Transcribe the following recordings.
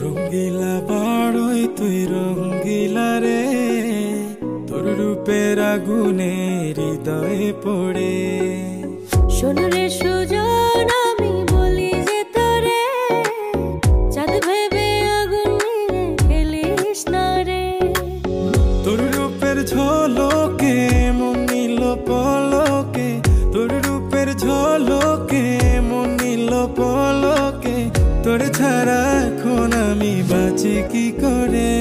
রঙ্গিলা বাড়ই তুই রঙ্গিলা রে, তোর রূপের আগুনে হৃদয়ে পড়ে। শোন রে সুজন, আমি বলি যে তোরে, চাঁদ ভেবে আগুন নিয়ে খেলিস না রে। তোর রূপের ঝলকে মন নিল পলকে, তোর রূপের ঝলকে মন নিল পলকে, তোর ছাড়া এখন আমি বাঁচি কি করে।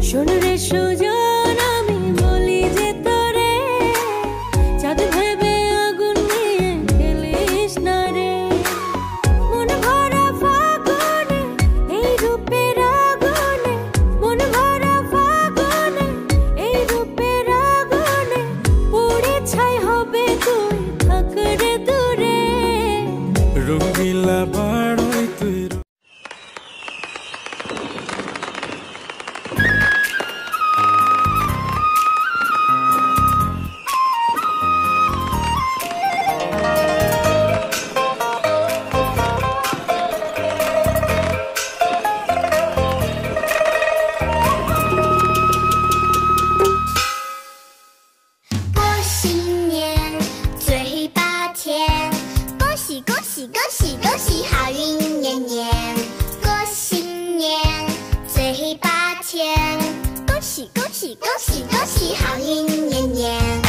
শোন রে সুজন, আমি বলি যে তোরে, চাঁদ ভেবে আগুন নিয়ে খেলিস না রে। মন ভরা ফাগুনে এই রূপের আগুনে, মন ভরা ফাগুনে এই রূপের আগুনে, পুড়ে ছাই হবে তুই থাক রে দূরে। রঙ্গিলা বাড়ই তুই恭喜恭喜恭喜好运年年，过新年嘴巴甜，恭喜恭喜恭喜恭喜好运年年。